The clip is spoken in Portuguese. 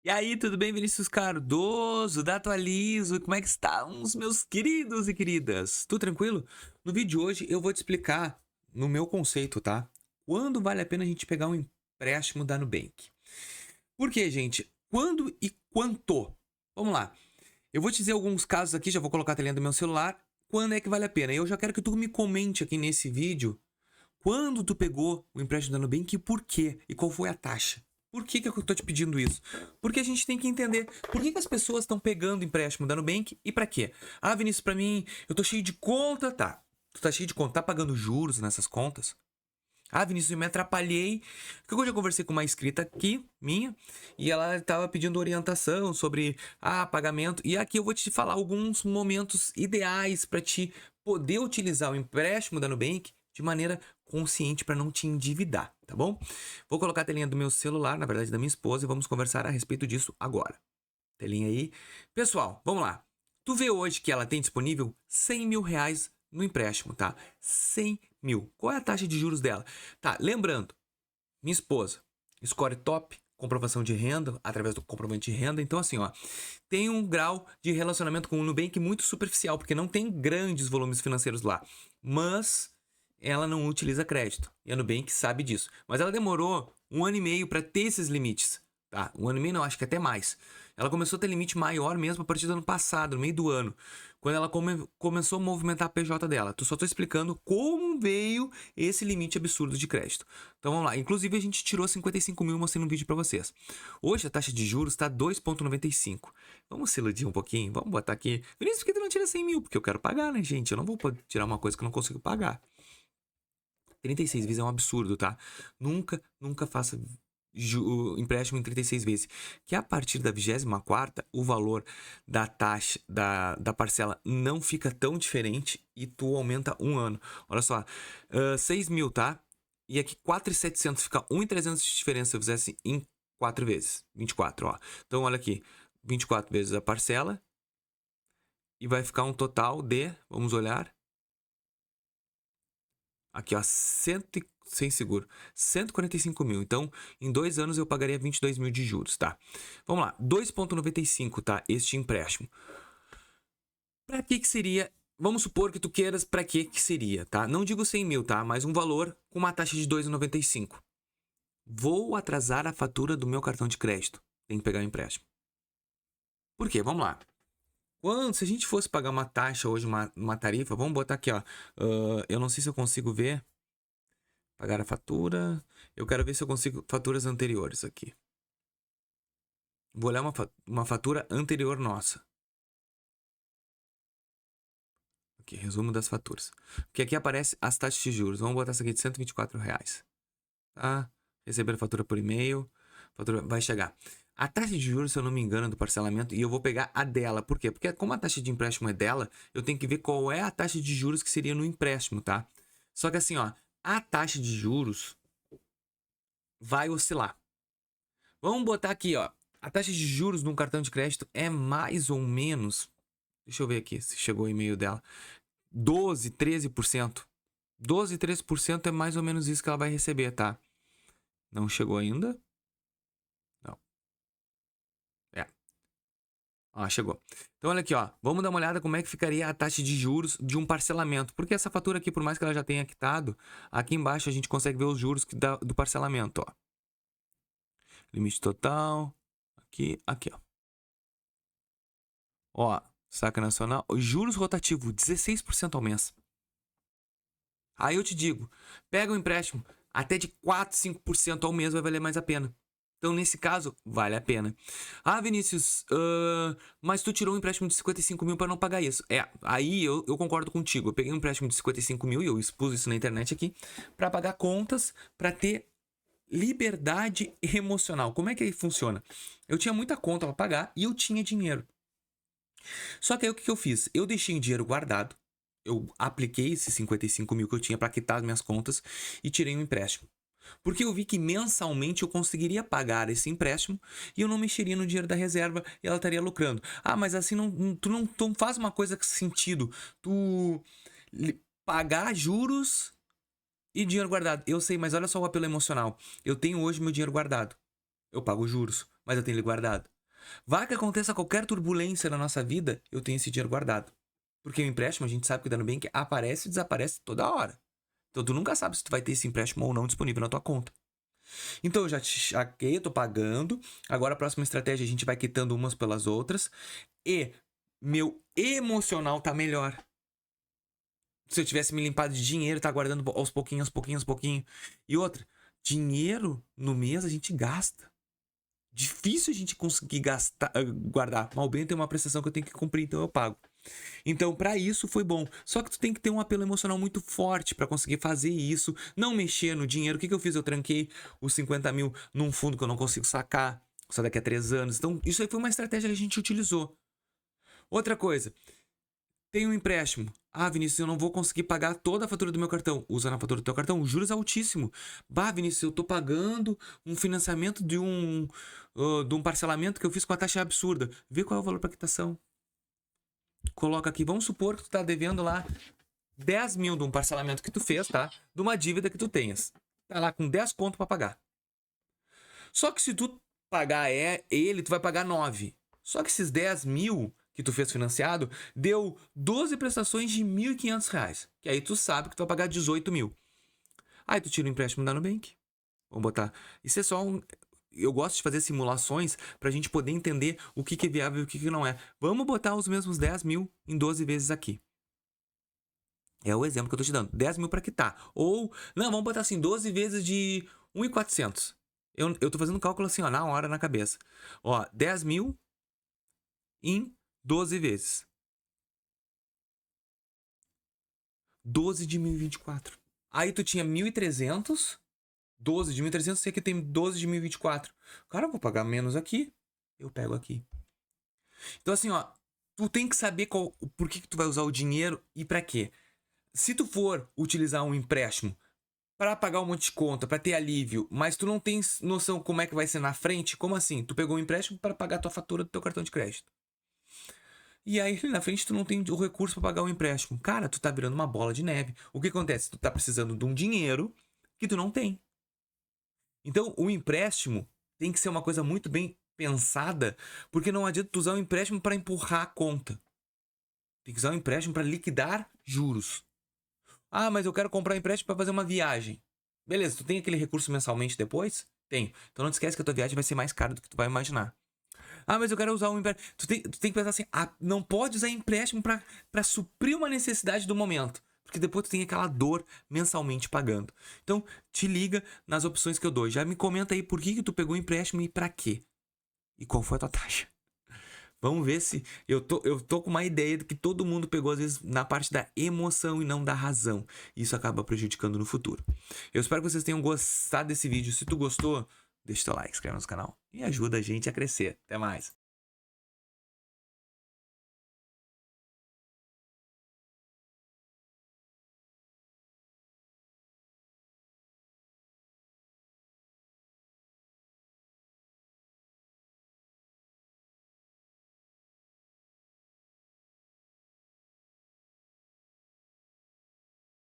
E aí, tudo bem, Vinícius Cardoso, da Atualizo? Como é que estão os meus queridos e queridas? Tudo tranquilo? No vídeo de hoje eu vou te explicar, no meu conceito, tá? Quando vale a pena a gente pegar um empréstimo da Nubank. Por quê, gente? Quando e quanto? Vamos lá. Eu vou te dizer alguns casos aqui, já vou colocar a telinha do meu celular. Quando é que vale a pena? Eu já quero que tu me comente aqui nesse vídeo quando tu pegou o empréstimo da Nubank e por quê? E qual foi a taxa? Por que eu tô te pedindo isso? Porque a gente tem que entender por que as pessoas estão pegando empréstimo da Nubank e pra quê? Ah, Vinícius, pra mim, eu tô cheio de conta, tá? Tu tá cheio de conta, tá pagando juros nessas contas? Ah, Vinícius, eu me atrapalhei. Porque hoje eu conversei com uma inscrita aqui, minha, e ela estava pedindo orientação sobre pagamento. E aqui eu vou te falar alguns momentos ideais para te poder utilizar o empréstimo da Nubank de maneira consciente para não te endividar, tá bom? Vou colocar a telinha do meu celular, na verdade da minha esposa, e vamos conversar a respeito disso agora. Telinha aí. Pessoal, vamos lá. Tu vê hoje que ela tem disponível 100 mil reais no empréstimo, tá? 100 mil. Qual é a taxa de juros dela? Tá, lembrando, minha esposa, score top, comprovação de renda, através do comprovante de renda. Então, assim, ó, tem um grau de relacionamento com o Nubank muito superficial, porque não tem grandes volumes financeiros lá. Mas ela não utiliza crédito. E a Nubank sabe disso. Mas ela demorou 1 ano e meio para ter esses limites. Tá? 1 ano e meio não, acho que até mais. Ela começou a ter limite maior mesmo a partir do ano passado, no meio do ano. Quando ela começou a movimentar a PJ dela. Só tô explicando como veio esse limite absurdo de crédito. Então vamos lá. Inclusive a gente tirou 55 mil, mostrei no vídeo para vocês. Hoje a taxa de juros está 2,95. Vamos se iludir um pouquinho? Vamos botar aqui. Vinícius, por que tu não tira 100 mil? Porque eu quero pagar, né, gente? Eu não vou tirar uma coisa que eu não consigo pagar. 36 vezes é um absurdo, tá? Nunca faça empréstimo em 36 vezes. Que a partir da 24ª, o valor da taxa, da parcela não fica tão diferente e tu aumenta 1 ano. Olha só, 6 mil, tá? E aqui 4.700 fica 1.300 de diferença se eu fizesse em 4 vezes. 24, ó. Então olha aqui, 24 vezes a parcela e vai ficar um total de, vamos olhar, aqui, ó, sem seguro, 145 mil. Então, em 2 anos eu pagaria 22 mil de juros, tá? Vamos lá, 2,95, tá? Este empréstimo. Para que seria? Vamos supor que tu queiras para que seria, tá? Não digo 100 mil, tá? Mas um valor com uma taxa de 2,95. Vou atrasar a fatura do meu cartão de crédito. Tem que pegar o empréstimo. Por quê? Vamos lá. Se a gente fosse pagar uma taxa hoje, uma tarifa, vamos botar aqui, ó. Eu não sei se eu consigo ver. Pagar a fatura. Eu quero ver se eu consigo faturas anteriores aqui. Vou olhar uma fatura anterior nossa. Aqui, resumo das faturas. Porque aqui aparece as taxas de juros. Vamos botar essa aqui de R$ 124. Tá? Receber a fatura por e-mail. Fatura vai chegar. A taxa de juros, se eu não me engano, do parcelamento, e eu vou pegar a dela. Por quê? Porque como a taxa de empréstimo é dela, eu tenho que ver qual é a taxa de juros que seria no empréstimo, tá? Só que assim, ó, a taxa de juros vai oscilar. Vamos botar aqui, ó. A taxa de juros num cartão de crédito é mais ou menos. Deixa eu ver aqui se chegou o e-mail dela. 12, 13%. 12, 13% é mais ou menos isso que ela vai receber, tá? Não chegou ainda? Não. É. Ó, chegou. Então, olha aqui, ó. Vamos dar uma olhada como é que ficaria a taxa de juros de um parcelamento. Porque essa fatura aqui, por mais que ela já tenha quitado, aqui embaixo a gente consegue ver os juros do parcelamento, ó. Limite total. Aqui, ó. Ó, saca nacional. Juros rotativos, 16% ao mês. Aí eu te digo, pega um empréstimo até de 4, 5% ao mês vai valer mais a pena. Então, nesse caso, vale a pena. Ah, Vinícius, mas tu tirou um empréstimo de 55 mil para não pagar isso. Aí eu concordo contigo. Eu peguei um empréstimo de 55 mil e eu expus isso na internet aqui para pagar contas, para ter liberdade emocional. Como é que funciona? Eu tinha muita conta para pagar e eu tinha dinheiro. Só que aí o que eu fiz? Eu deixei o dinheiro guardado, eu apliquei esses 55 mil que eu tinha para quitar as minhas contas e tirei um empréstimo. Porque eu vi que mensalmente eu conseguiria pagar esse empréstimo e eu não mexeria no dinheiro da reserva e ela estaria lucrando. Ah, mas assim tu não faz uma coisa com sentido. Tu pagar juros e dinheiro guardado. Eu sei, mas olha só o apelo emocional. Eu tenho hoje meu dinheiro guardado. Eu pago juros, mas eu tenho ele guardado. Vai que aconteça qualquer turbulência na nossa vida, eu tenho esse dinheiro guardado. Porque o empréstimo, a gente sabe que o Nubank aparece e desaparece toda hora. Então tu nunca sabe se tu vai ter esse empréstimo ou não disponível na tua conta. Então eu já chaquei, eu tô pagando. Agora a próxima estratégia a gente vai quitando umas pelas outras. E meu emocional tá melhor. Se eu tivesse me limpado de dinheiro, tá guardando aos pouquinhos, aos pouquinhos, aos pouquinhos. E outra, dinheiro no mês a gente gasta. Difícil a gente conseguir gastar, guardar. Mal bem tem uma prestação que eu tenho que cumprir, então eu pago. Então, para isso foi bom. Só que tu tem que ter um apelo emocional muito forte para conseguir fazer isso. Não mexer no dinheiro. O que eu fiz? Eu tranquei os 50 mil num fundo que eu não consigo sacar só daqui a 3 anos. Então, isso aí foi uma estratégia que a gente utilizou. Outra coisa, tem um empréstimo. Ah, Vinícius, eu não vou conseguir pagar toda a fatura do meu cartão. Usa na fatura do teu cartão. Juros altíssimo. Bah, Vinícius, eu tô pagando um financiamento de um parcelamento que eu fiz com a taxa absurda. Vê qual é o valor para quitação. Coloca aqui, vamos supor que tu tá devendo lá 10 mil de um parcelamento que tu fez, tá? De uma dívida que tu tenhas. Tá lá com 10 conto para pagar. Só que se tu pagar ele, tu vai pagar 9. Só que esses 10 mil que tu fez financiado, deu 12 prestações de R$ 1.500. Que aí tu sabe que tu vai pagar 18 mil. Aí tu tira o empréstimo da Nubank. Vamos botar. Isso é só um... Eu gosto de fazer simulações pra gente poder entender o que é viável e o que não é. Vamos botar os mesmos 10 mil em 12 vezes aqui. É o exemplo que eu tô te dando. 10 mil pra quitar. Ou, não, vamos botar assim, 12 vezes de 1.400. Eu tô fazendo cálculo assim, ó, na hora, na cabeça. Ó, 10 mil em 12 vezes. 12 de 1024. Aí tu tinha 1.300. 12 de 1.300, sei que tem 12 de 1024. Cara, eu vou pagar menos aqui. Eu pego aqui. Então assim, ó, tu tem que saber por que tu vai usar o dinheiro e pra quê. Se tu for utilizar um empréstimo para pagar um monte de conta, para ter alívio, mas tu não tens noção como é que vai ser na frente, como assim? Tu pegou um empréstimo para pagar a tua fatura do teu cartão de crédito. E aí na frente tu não tem o recurso para pagar o empréstimo. Cara, tu tá virando uma bola de neve. O que acontece? Tu tá precisando de um dinheiro que tu não tem. Então, o empréstimo tem que ser uma coisa muito bem pensada, porque não adianta tu usar o empréstimo para empurrar a conta. Tem que usar o empréstimo para liquidar juros. Ah, mas eu quero comprar um empréstimo para fazer uma viagem. Beleza, tu tem aquele recurso mensalmente depois? Tem. Então não te esquece que a tua viagem vai ser mais cara do que tu vai imaginar. Ah, mas eu quero usar um empréstimo. Tu tem que pensar assim, não pode usar empréstimo para suprir uma necessidade do momento. Porque depois tu tem aquela dor mensalmente pagando. Então, te liga nas opções que eu dou. Já me comenta aí por que tu pegou o empréstimo e para quê. E qual foi a tua taxa. Vamos ver se eu tô com uma ideia de que todo mundo pegou, às vezes, na parte da emoção e não da razão. Isso acaba prejudicando no futuro. Eu espero que vocês tenham gostado desse vídeo. Se tu gostou, deixa teu like, inscreve no canal e ajuda a gente a crescer. Até mais.